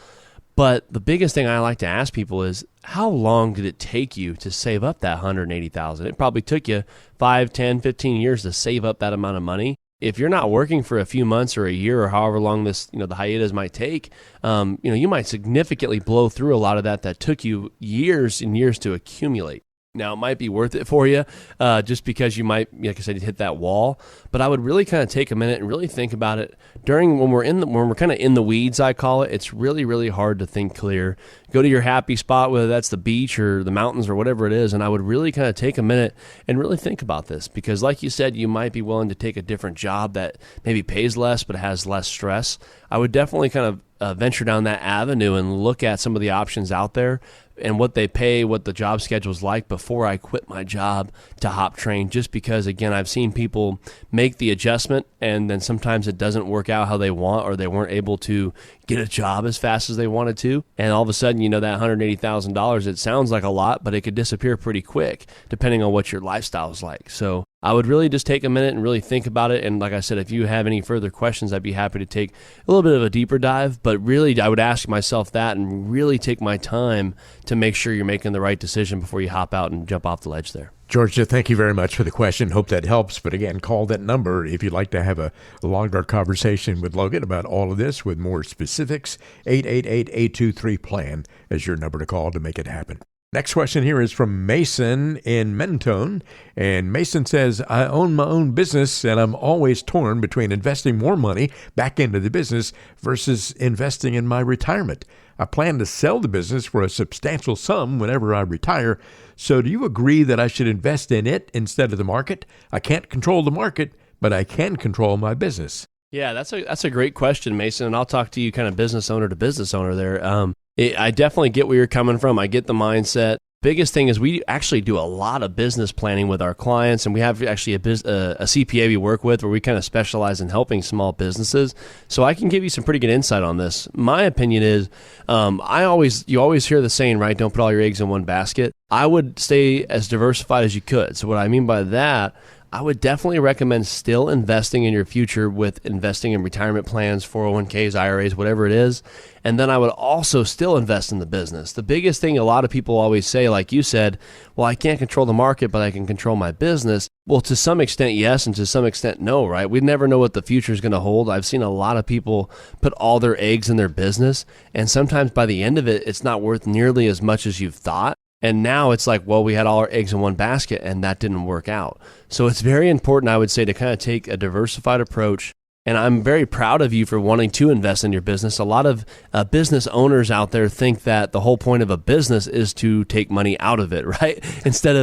But the biggest thing I like to ask people is, how long did it take you to save up that $180,000? It probably took you 5, 10, 15 years to save up that amount of money. If you're not working for a few months or a year or however long this, the hiatus might take, you might significantly blow through a lot of that took you years and years to accumulate. Now, it might be worth it for you just because you might, like I said, hit that wall. But I would really kind of take a minute and really think about it when we're kind of in the weeds, I call it. It's really, really hard to think clear. Go to your happy spot, whether that's the beach or the mountains or whatever it is, and I would really kind of take a minute and really think about this. Because like you said, you might be willing to take a different job that maybe pays less but has less stress. I would definitely kind of venture down that avenue and look at some of the options out there and what they pay, what the job schedule's like before I quit my job to hop train, just because, again, I've seen people make the adjustment and then sometimes it doesn't work out how they want, or they weren't able to get a job as fast as they wanted to. And all of a sudden, that $180,000, it sounds like a lot, but it could disappear pretty quick depending on what your lifestyle is like. So I would really just take a minute and really think about it. And like I said, if you have any further questions, I'd be happy to take a little bit of a deeper dive. But really, I would ask myself that and really take my time to make sure you're making the right decision before you hop out and jump off the ledge there. Georgia, thank you very much for the question. Hope that helps. But again, call that number if you'd like to have a longer conversation with Logan about all of this with more specifics. 888-823-PLAN is your number to call to make it happen. Next question here is from Mason in Mentone. And Mason says, I own my own business and I'm always torn between investing more money back into the business versus investing in my retirement. I plan to sell the business for a substantial sum whenever I retire. So do you agree that I should invest in it instead of the market? I can't control the market, but I can control my business. Yeah, that's a great question, Mason. And I'll talk to you kind of business owner to business owner there. I definitely get where you're coming from. I get the mindset. Biggest thing is we actually do a lot of business planning with our clients, and we have actually a CPA we work with where we kind of specialize in helping small businesses. So I can give you some pretty good insight on this. My opinion is, you always hear the saying, right? Don't put all your eggs in one basket. I would stay as diversified as you could. So what I mean by that, I would definitely recommend still investing in your future with investing in retirement plans, 401ks, IRAs, whatever it is. And then I would also still invest in the business. The biggest thing a lot of people always say, like you said, well, I can't control the market, but I can control my business. Well, to some extent, yes, and to some extent, no, right? We never know what the future is going to hold. I've seen a lot of people put all their eggs in their business, and sometimes by the end of it, it's not worth nearly as much as you've thought. And now it's like, well, we had all our eggs in one basket and that didn't work out. So it's very important, I would say, to kind of take a diversified approach. And I'm very proud of you for wanting to invest in your business. A lot of business owners out there think that the whole point of a business is to take money out of it, right? Instead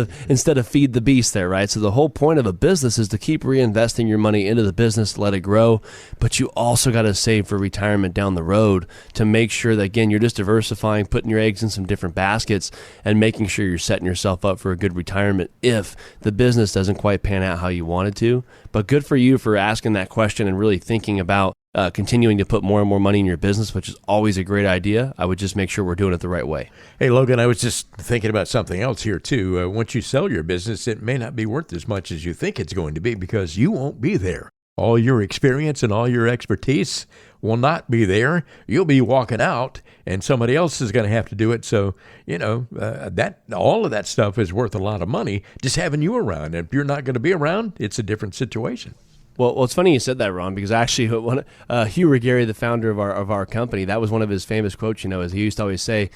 of feed the beast there, right? So the whole point of a business is to keep reinvesting your money into the business, let it grow. But you also got to save for retirement down the road to make sure that, again, you're just diversifying, putting your eggs in some different baskets and making sure you're setting yourself up for a good retirement if the business doesn't quite pan out how you wanted to. But good for you for asking that question and really thinking about continuing to put more and more money in your business, which is always a great idea. I would just make sure we're doing it the right way. Hey, Logan, I was just thinking about something else here, too. Once you sell your business, it may not be worth as much as you think it's going to be because you won't be there. All your experience and all your expertise will not be there. You'll be walking out, and somebody else is going to have to do it. So, that all of that stuff is worth a lot of money, just having you around. And if you're not going to be around, it's a different situation. Well, it's funny you said that, Ron, because actually, Hugh Regary, the founder of our company, that was one of his famous quotes. Is he used to always say,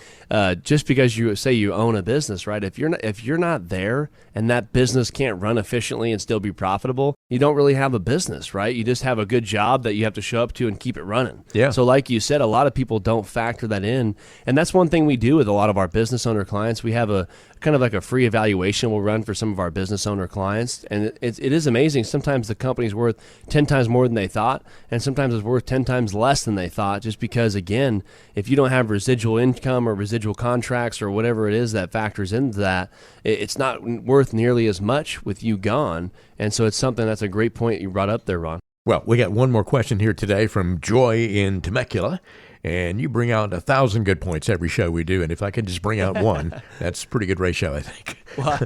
just because you say you own a business, right? If you're not there and that business can't run efficiently and still be profitable, you don't really have a business, right? You just have a good job that you have to show up to and keep it running. Yeah. So, like you said, a lot of people don't factor that in, and that's one thing we do with a lot of our business owner clients. We have a kind of like a free evaluation we'll run for some of our business owner clients, and it is amazing. Sometimes the company's worth 10 times more than they thought, and sometimes it's worth 10 times less than they thought, just because, again, if you don't have residual income or residual contracts or whatever it is that factors into that, it's not worth nearly as much with you gone. And so it's something that's a great point you brought up there, Ron. Well, we got one more question here today from Joy in Temecula. And you bring out 1,000 good points every show we do. And if I can just bring out one, that's a pretty good ratio, I think. Well,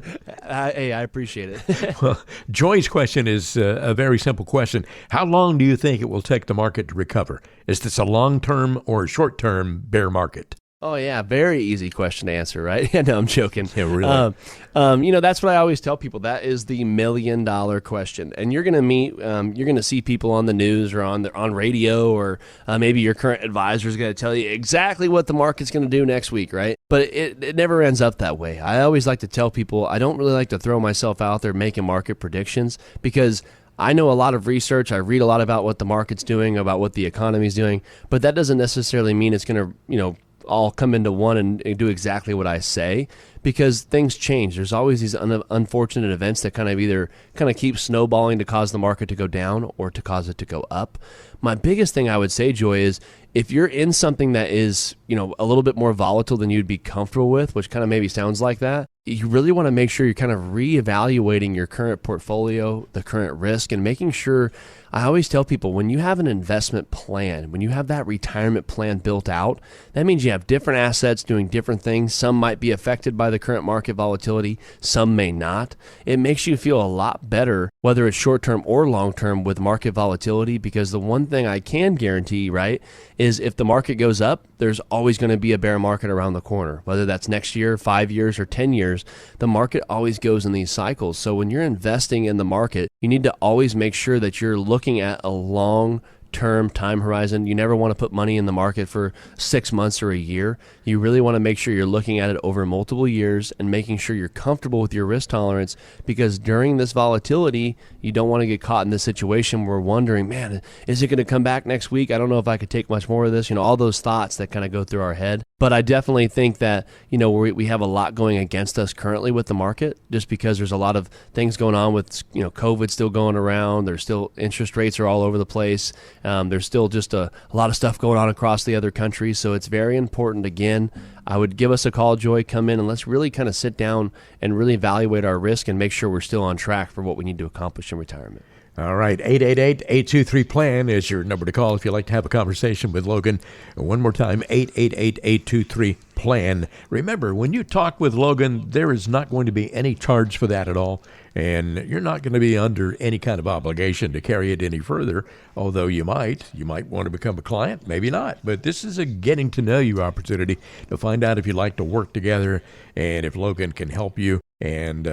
hey, I appreciate it. Well, Joy's question is a very simple question. How long do you think it will take the market to recover? Is this a long-term or a short-term bear market? Oh, yeah. Very easy question to answer, right? No, I'm joking. Yeah, really. That's what I always tell people. That is the $1 million question. And you're going to you're going to see people on the news or on radio, or maybe your current advisor is going to tell you exactly what the market's going to do next week, right? But it never ends up that way. I always like to tell people I don't really like to throw myself out there making market predictions, because I know a lot of research. I read a lot about what the market's doing, about what the economy's doing, but that doesn't necessarily mean it's going to, all come into one and do exactly what I say, because things change. There's always these unfortunate events that kind of keep snowballing to cause the market to go down or to cause it to go up. My biggest thing I would say, Joy, is if you're in something that is, a little bit more volatile than you'd be comfortable with, which kind of maybe sounds like that, you really want to make sure you're kind of reevaluating your current portfolio, the current risk, and making sure. I always tell people, when you have an investment plan, when you have that retirement plan built out, that means you have different assets doing different things. Some might be affected by the current market volatility, some may not. It makes you feel a lot better, whether it's short-term or long-term, with market volatility, because the one thing I can guarantee, right, is if the market goes up, there's always going to be a bear market around the corner. Whether that's next year, 5 years, or 10 years, the market always goes in these cycles. So when you're investing in the market, you need to always make sure that you're looking at a long-term time horizon. You never want to put money in the market for 6 months or a year. You really want to make sure you're looking at it over multiple years and making sure you're comfortable with your risk tolerance, because during this volatility, you don't want to get caught in this situation where we're wondering, man, is it going to come back next week? I don't know if I could take much more of this. All those thoughts that kind of go through our head. But I definitely think that, we have a lot going against us currently with the market, just because there's a lot of things going on with, COVID still going around. There's still interest rates are all over the place. There's still just a lot of stuff going on across the other countries. So it's very important. Again, I would give us a call, Joy, come in and let's really kind of sit down and really evaluate our risk and make sure we're still on track for what we need to accomplish in retirement. All right, 888-823-PLAN is your number to call if you'd like to have a conversation with Logan. One more time, 888-823-PLAN. Remember, when you talk with Logan, there is not going to be any charge for that at all, and you're not going to be under any kind of obligation to carry it any further, although you might want to become a client, maybe not. But this is a getting to know you opportunity to find out if you'd like to work together and if Logan can help you. And,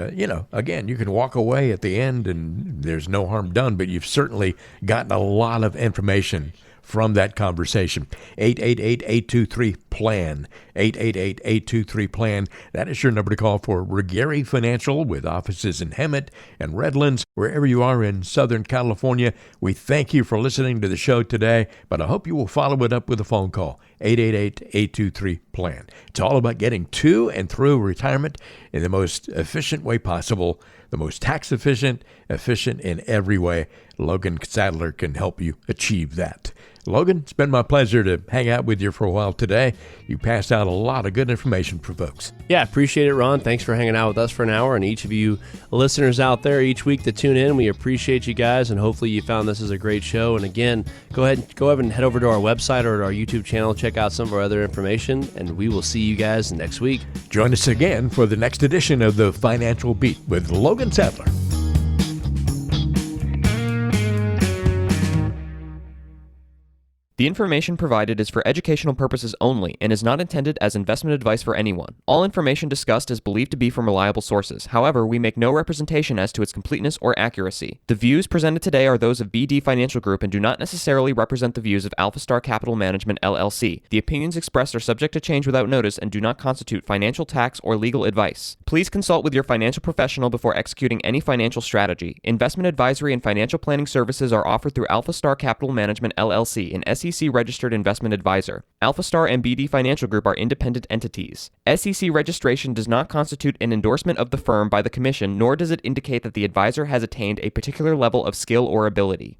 again, you can walk away at the end and there's no harm done, but you've certainly gotten a lot of information from that conversation. 888-823-PLAN. 888-823-PLAN. That is your number to call for Regary Financial, with offices in Hemet and Redlands. Wherever you are in Southern California, we thank you for listening to the show today, but I hope you will follow it up with a phone call. 888-823-PLAN. It's all about getting to and through retirement in the most efficient way possible, the most tax efficient in every way. Logan Sadler can help you achieve that. Logan, it's been my pleasure to hang out with you for a while today. You passed out a lot of good information for folks. Yeah, appreciate it, Ron. Thanks for hanging out with us for an hour. And each of you listeners out there each week that tune in, we appreciate you guys. And hopefully you found this is a great show. And again, go ahead and head over to our website or to our YouTube channel, check out some of our other information, and we will see you guys next week. Join us again for the next edition of the Financial Beat with Logan Sadler. The information provided is for educational purposes only and is not intended as investment advice for anyone. All information discussed is believed to be from reliable sources. However, we make no representation as to its completeness or accuracy. The views presented today are those of BD Financial Group and do not necessarily represent the views of Alpha Star Capital Management, LLC. The opinions expressed are subject to change without notice and do not constitute financial, tax, or legal advice. Please consult with your financial professional before executing any financial strategy. Investment advisory and financial planning services are offered through Alpha Star Capital Management, LLC, an SEC-registered investment advisor. Alpha Star and BD Financial Group are independent entities. SEC registration does not constitute an endorsement of the firm by the Commission, nor does it indicate that the advisor has attained a particular level of skill or ability.